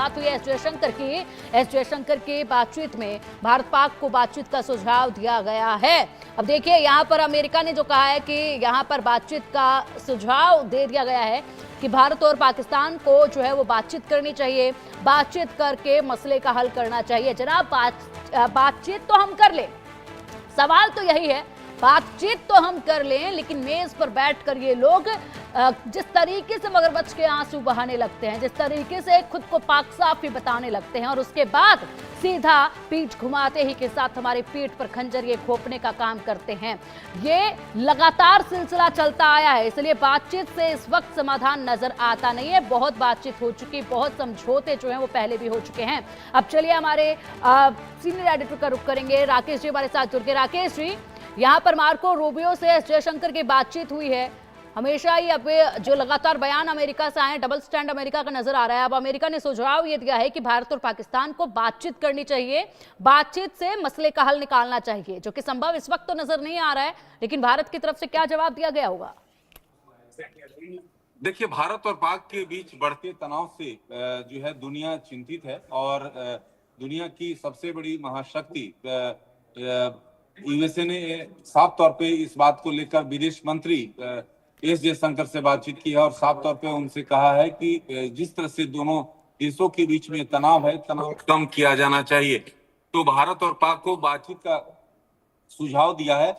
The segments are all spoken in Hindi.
मुलाकात हुई एस जयशंकर की। एस जयशंकर की बातचीत में भारत पाक को बातचीत का सुझाव दिया गया है। अब देखिए यहाँ पर अमेरिका ने जो कहा है कि यहाँ पर बातचीत का सुझाव दे दिया गया है कि भारत और पाकिस्तान को जो है वो बातचीत करनी चाहिए, बातचीत करके मसले का हल करना चाहिए। जनाब बातचीत तो हम कर लें, सवाल तो यही है, बातचीत तो हम कर लें, लेकिन मेज पर बैठकर ये लोग जिस तरीके से मगरमच्छ के आंसू बहाने लगते हैं, जिस तरीके से खुद को पाक साफ ही बताने लगते हैं और उसके बाद सीधा पीठ घुमाते ही के साथ हमारी पीठ पर खंजर ये घोंपने का काम करते हैं, ये लगातार सिलसिला चलता आया है। इसलिए बातचीत से इस वक्त समाधान नजर आता नहीं है। बहुत बातचीत हो चुकी, बहुत समझौते जो हैं वो पहले भी हो चुके हैं। अब चलिए हमारे सीनियर एडिटर का रुख करेंगे, राकेश जी हमारे साथ जुड़ के। राकेश जी, यहाँ पर मार्को रूबियो से एस जयशंकर की बातचीत हुई है। हमेशा ही अब जो लगातार बयान अमेरिका से आए, डबल स्टैंड अमेरिका का नजर आ रहा है। अब अमेरिका ने सुझाव ये दिया है कि भारत और पाकिस्तान को बातचीत करनी चाहिए, बातचीत से मसले का हल निकालना चाहिए, जो कि संभव इस वक्त तो नजर नहीं आ रहा है। लेकिन भारत की तरफ से क्या जवाब दिया गया होगा? देखिए, भारत और पाक के बीच बढ़ते तनाव से जो है दुनिया चिंतित है और दुनिया की सबसे बड़ी महाशक्ति यूएसए ने साफ तौर पे इस बात को लेकर विदेश मंत्री एस जयशंकर से बातचीत की है और साफ तौर पे उनसे कहा है कि जिस तरह से दोनों देशों के बीच में तनाव है, तनाव कम किया जाना चाहिए। तो भारत और पाक को बातचीत का सुझाव दिया है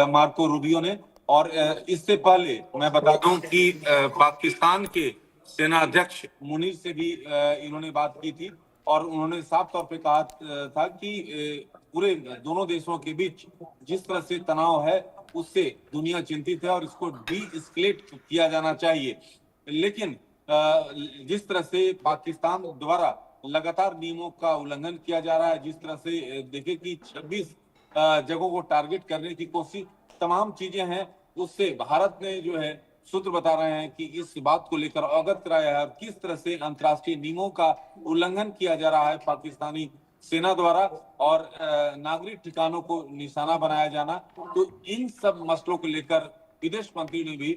मार्को रूबियो ने। और इससे पहले मैं बता दूं कि पाकिस्तान के सेना अध्यक्ष मुनीर से भी इन्होंने बात की थी और उन्होंने साफ तौर पे कहा था कि पूरे दोनों देशों के बीच जिस तरह से तनाव है उससे दुनिया चिंतित है और इसको डी एस्केलेट किया जाना चाहिए। लेकिन जिस तरह से पाकिस्तान द्वारा लगातार नियमों का उल्लंघन किया जा रहा है, जिस तरह से देखे कि 26 जगहों को टारगेट करने की कोशिश, तमाम चीजें हैं, उससे भारत ने जो है सूत्र बता रहे हैं कि इस बात को लेकर अवगत कराया है किस तरह से अंतर्राष्ट्रीय नियमों का उल्लंघन किया जा रहा है पाकिस्तानी सेना द्वारा और नागरिक ठिकानों को निशाना बनाया जाना। तो इन सब मसलों को लेकर विदेश मंत्री ने भी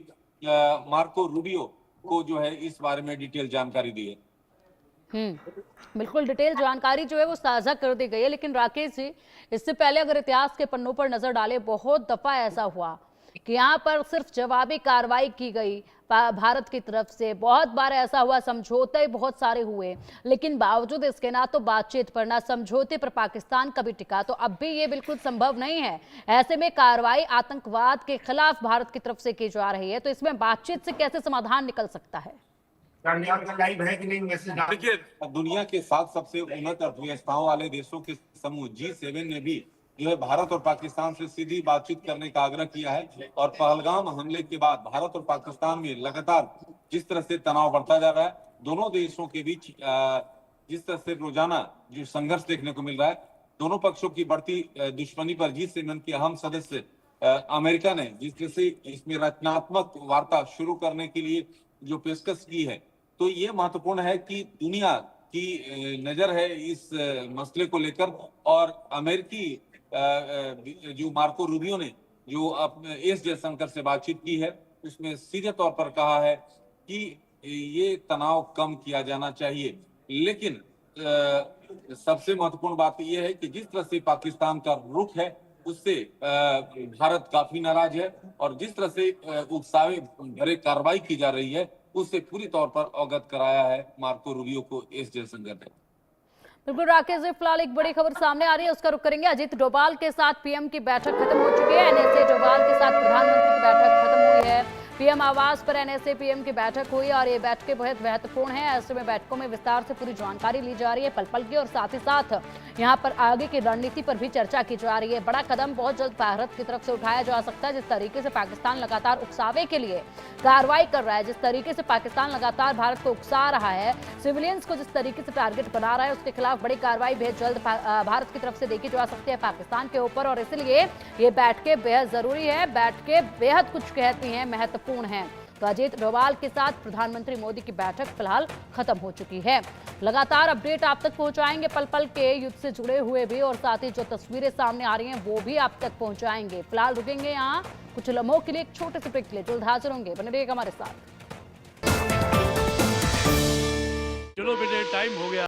मार्को रूबियो को जो है इस बारे में डिटेल जानकारी दी है। बिल्कुल डिटेल जानकारी जो है वो साझा कर दी गई है। लेकिन राकेश जी, इससे पहले अगर इतिहास के पन्नों पर नजर डाले, बहुत दफा ऐसा हुआ कि यहाँ पर सिर्फ जवाबी कार्रवाई की गई भारत की तरफ से। बहुत बार ऐसा हुआ, समझौते बहुत सारे हुए, लेकिन बावजूद इसके ना तो बातचीत पर ना समझौते पर पाकिस्तान कभी टिका। तो अब भी ये बिल्कुल संभव नहीं है। ऐसे में कार्रवाई आतंकवाद के खिलाफ भारत की तरफ से की जा रही है, तो इसमें बातचीत से कैसे समाधान निकल सकता है? देखिए, दुनिया के 7 सबसे उन्नत अर्थव्यवस्थाओं वाले देशों के समूह G7 ने भी जो है भारत और पाकिस्तान से सीधी बातचीत करने का आग्रह किया है। और पहलगाम हमले के बाद भारत और पाकिस्तान में लगातार जिस तरह से तनाव बढ़ता जा रहा है, दोनों देशों के बीच जिस तरह से रोजाना जो संघर्ष देखने को मिल रहा है, दोनों पक्षों की बढ़ती दुश्मनी पर G7 के अहम सदस्य अमेरिका ने जिस तरह से इसमें रचनात्मक वार्ता शुरू करने के लिए जो पेशकश की है, तो ये महत्वपूर्ण है कि दुनिया की नजर है इस मसले को लेकर। और अमेरिकी जो मार्को रूबियो ने जो एस जयशंकर से बातचीत की है, उसमें सीधे तौर पर कहा है कि ये तनाव कम किया जाना चाहिए। लेकिन सबसे महत्वपूर्ण बात यह है कि जिस तरह से पाकिस्तान का रुख है उससे भारत काफी नाराज है और जिस तरह से उकसावे भरे कार्रवाई की जा रही है उससे पूरी तौर पर अवगत कराया है मार्को रूबियो को एस जयशंकर ने। बिल्कुल राकेश जी, फिलहाल एक बड़ी खबर सामने आ रही है, उसका रुख करेंगे। अजीत डोभाल के साथ पीएम की बैठक खत्म हो चुकी है। एनएसए डोभाल के साथ प्रधानमंत्री की बैठक खत्म हुई है। पीएम आवास पर एनएसए पीएम की बैठक हुई और ये बैठकें बहुत महत्वपूर्ण है। ऐसे में बैठकों में विस्तार से पूरी जानकारी ली जा रही है पल पल की, और साथ ही साथ यहाँ पर आगे की रणनीति पर भी चर्चा की जा रही है। बड़ा कदम बहुत जल्द भारत की तरफ से उठाया जा सकता है। जिस तरीके से पाकिस्तान लगातार उकसावे के लिए कार्रवाई कर रहा है, जिस तरीके से पाकिस्तान लगातार भारत को उकसा रहा है, सिविलियंस को जिस तरीके से टारगेट बना रहा है, उसके खिलाफ बड़ी कार्रवाई बहुत जल्द भारत की तरफ से देखी जा सकती है पाकिस्तान के ऊपर। और इसलिए ये बैठकें बेहद जरूरी है, बैठकें बेहद कुछ कहती हैं, महत्वपूर्ण है। तो अजीत डोभाल के साथ प्रधानमंत्री मोदी की बैठक फिलहाल खत्म हो चुकी है। लगातार अपडेट आप तक पहुंचाएंगे पल पल के युद्ध से जुड़े हुए भी, और साथ ही जो तस्वीरें सामने आ रही हैं वो भी आप तक पहुंचाएंगे। फिलहाल रुकेंगे यहाँ कुछ लम्हों के लिए, एक छोटे से ब्रेक के लिए। जल्द हाजिर होंगे, बने रहिएगा हमारे साथ। चलो बेटे, टाइम हो गया।